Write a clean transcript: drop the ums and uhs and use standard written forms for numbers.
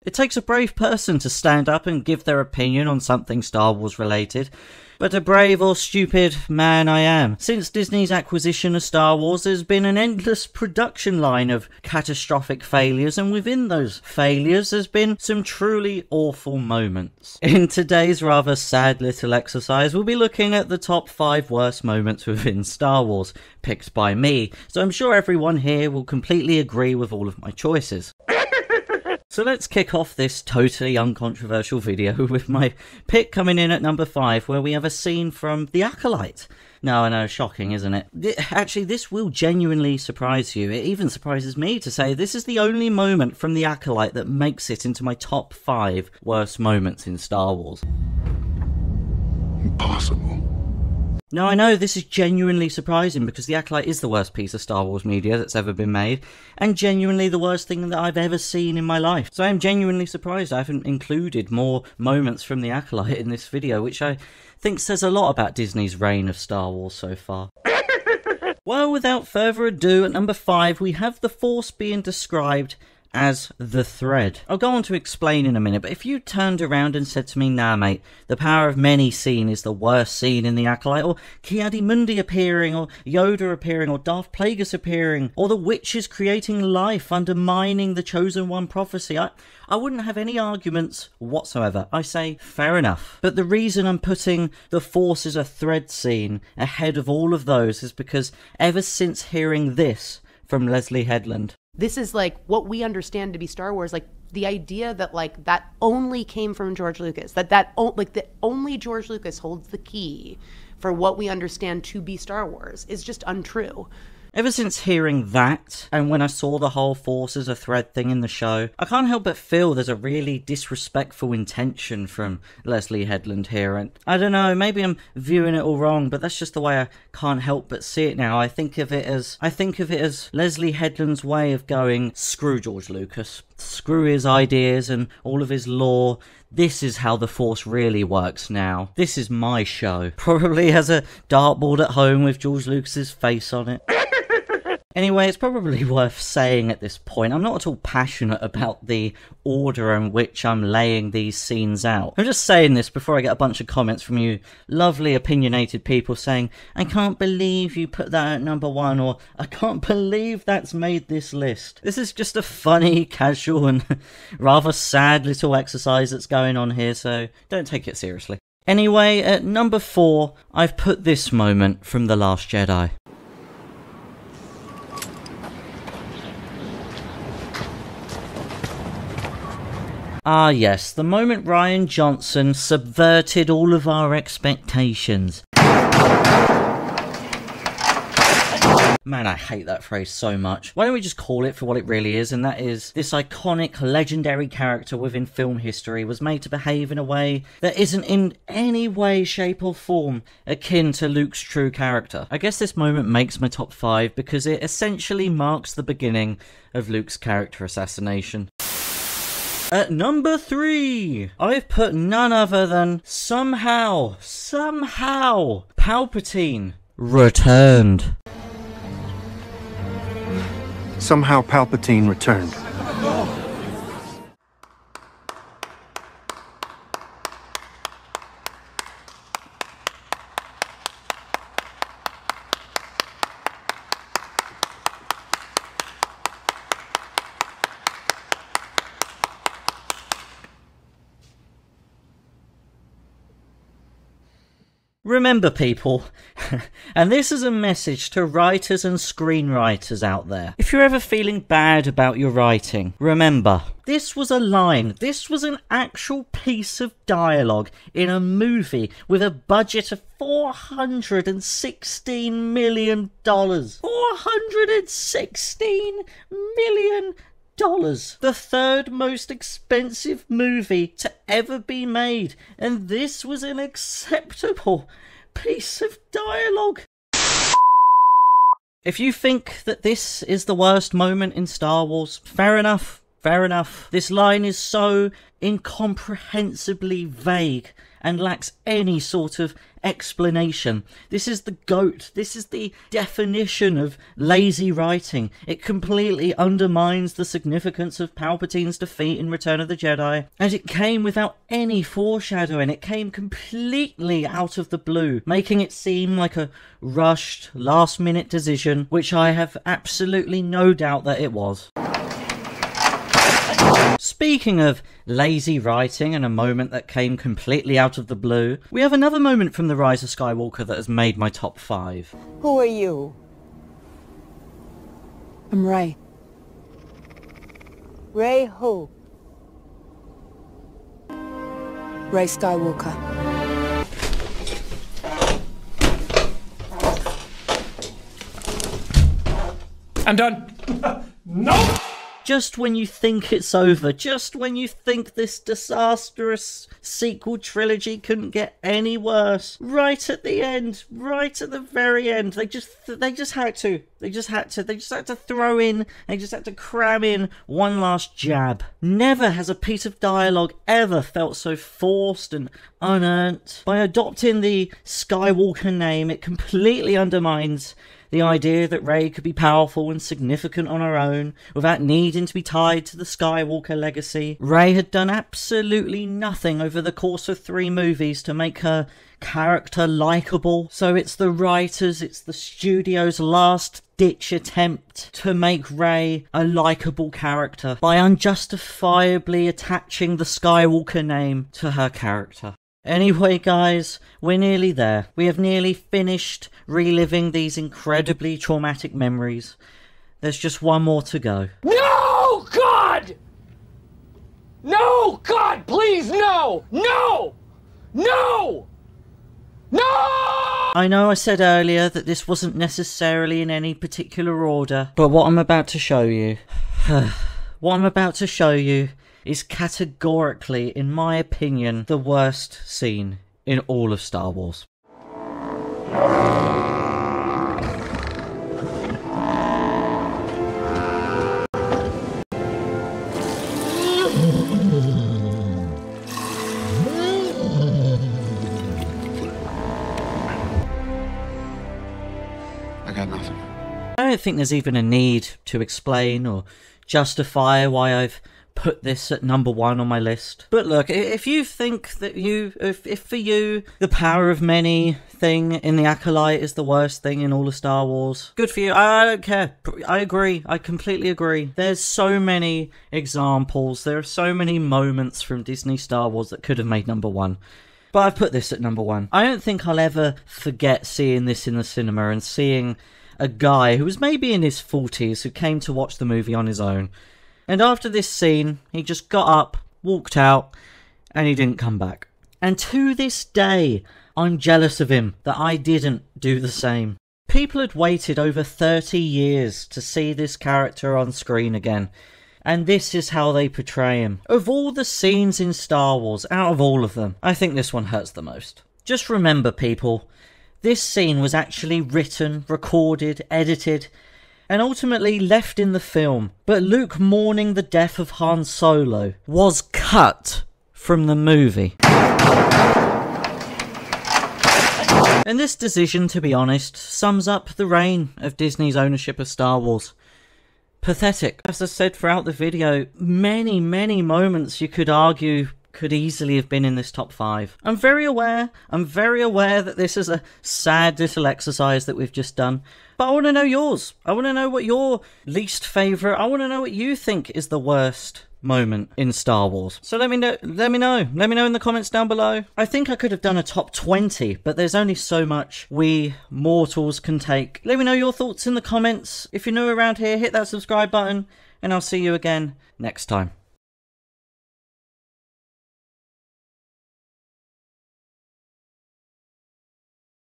It takes a brave person to stand up and give their opinion on something Star Wars related. But a brave or stupid man I am. Since Disney's acquisition of Star Wars, there's been an endless production line of catastrophic failures, and within those failures there's been some truly awful moments. In today's rather sad little exercise, we'll be looking at the top 5 worst moments within Star Wars, picked by me, so I'm sure everyone here will completely agree with all of my choices. So let's kick off this totally uncontroversial video with my pick coming in at number 5, where we have a scene from The Acolyte. No, I know, shocking, isn't it? Actually, this will genuinely surprise you. It even surprises me to say this is the only moment from The Acolyte that makes it into my top 5 worst moments in Star Wars. Impossible. Now, I know this is genuinely surprising because The Acolyte is the worst piece of Star Wars media that's ever been made, and genuinely the worst thing that I've ever seen in my life. So I'm genuinely surprised I haven't included more moments from The Acolyte in this video, which I think says a lot about Disney's reign of Star Wars so far. Well, without further ado, at number 5 we have the Force being described as the thread. I'll go on to explain in a minute, but if you turned around and said to me, nah mate, the Power of Many scene is the worst scene in The Acolyte, or Ki-Adi-Mundi appearing, or Yoda appearing, or Darth Plagueis appearing, or the witches creating life, undermining the Chosen One prophecy, I wouldn't have any arguments whatsoever. I say, fair enough. But the reason I'm putting the Force as a thread scene ahead of all of those is because ever since hearing this from Leslie Headland, this is like what we understand to be Star Wars, like the idea that like that only came from George Lucas, that only George Lucas holds the key for what we understand to be Star Wars is just untrue. Ever since hearing that, and when I saw the whole Force as a thread thing in the show, I can't help but feel there's a really disrespectful intention from Leslie Headland here, and I don't know, maybe I'm viewing it all wrong, but that's just the way I can't help but see it now. I think of it as Leslie Headland's way of going, screw George Lucas, screw his ideas and all of his lore. This is how the Force really works now. This is my show. Probably has a dartboard at home with George Lucas's face on it. Anyway, it's probably worth saying at this point, I'm not at all passionate about the order in which I'm laying these scenes out. I'm just saying this before I get a bunch of comments from you lovely opinionated people saying, I can't believe you put that at number 1, or I can't believe that's made this list. This is just a funny, casual and rather sad little exercise that's going on here, so don't take it seriously. Anyway, at number 4, I've put this moment from The Last Jedi. Ah yes, the moment Rian Johnson subverted all of our expectations. Man, I hate that phrase so much. Why don't we just call it for what it really is, and that is, this iconic, legendary character within film history was made to behave in a way that isn't in any way, shape or form akin to Luke's true character. I guess this moment makes my top 5 because it essentially marks the beginning of Luke's character assassination. At number 3, I've put none other than somehow, Palpatine returned. Somehow Palpatine returned. Remember, people, and this is a message to writers and screenwriters out there. If you're ever feeling bad about your writing, remember, this was a line, this was an actual piece of dialogue in a movie with a budget of $416 million. $416 million! The third most expensive movie to ever be made, and this was an acceptable piece of dialogue. If you think that this is the worst moment in Star Wars, fair enough, fair enough. This line is so incomprehensibly vague and lacks any sort of explanation. This is the GOAT. This is the definition of lazy writing. It completely undermines the significance of Palpatine's defeat in Return of the Jedi, and it came without any foreshadowing. It came completely out of the blue, making it seem like a rushed, last-minute decision, which I have absolutely no doubt that it was. Speaking of lazy writing and a moment that came completely out of the blue, we have another moment from The Rise of Skywalker that has made my top 5. Who are you? I'm Rey. Rey who? Rey Skywalker. I'm done. No! Just when you think it's over, just when you think this disastrous sequel trilogy couldn't get any worse, right at the end, right at the very end, they just had to throw in, they just had to cram in one last jab. Never has a piece of dialogue ever felt so forced and unearned. By adopting the Skywalker name, it completely undermines the idea that Rey could be powerful and significant on her own, without needing to be tied to the Skywalker legacy. Rey had done absolutely nothing over the course of 3 movies to make her character likeable. So it's the writers, it's the studio's last-ditch attempt to make Rey a likeable character by unjustifiably attaching the Skywalker name to her character. Anyway, guys, we're nearly there. We have nearly finished reliving these incredibly traumatic memories. There's just one more to go. No, God! No, God, please, no! No! No! No! I know I said earlier that this wasn't necessarily in any particular order, but what I'm about to show you... is categorically, in my opinion, the worst scene in all of Star Wars. I got nothing. I don't think there's even a need to explain or justify why I've put this at number 1 on my list. But look, if you think that if for you the power of many thing in the Acolyte is the worst thing in all of Star Wars, good for you. I don't care. I agree. I completely agree. There's so many examples. There are so many moments from Disney Star Wars that could have made number 1. But I've put this at number 1. I don't think I'll ever forget seeing this in the cinema and seeing a guy who was maybe in his 40s who came to watch the movie on his own. And after this scene, he just got up, walked out, and he didn't come back. And to this day, I'm jealous of him that I didn't do the same. People had waited over 30 years to see this character on screen again. And this is how they portray him. Of all the scenes in Star Wars, out of all of them, I think this one hurts the most. Just remember, people, this scene was actually written, recorded, edited, and ultimately left in the film, but Luke mourning the death of Han Solo was cut from the movie. And this decision, to be honest, sums up the reign of Disney's ownership of Star Wars. Pathetic. As I said throughout the video, many moments you could argue could easily have been in this top 5. I'm very aware that this is a sad little exercise that we've just done, but I want to know yours. I want to know what your least favourite, I want to know what you think is the worst moment in Star Wars. So let me know in the comments down below. I think I could have done a top 20, but there's only so much we mortals can take. Let me know your thoughts in the comments. If you're new around here, hit that subscribe button, and I'll see you again next time.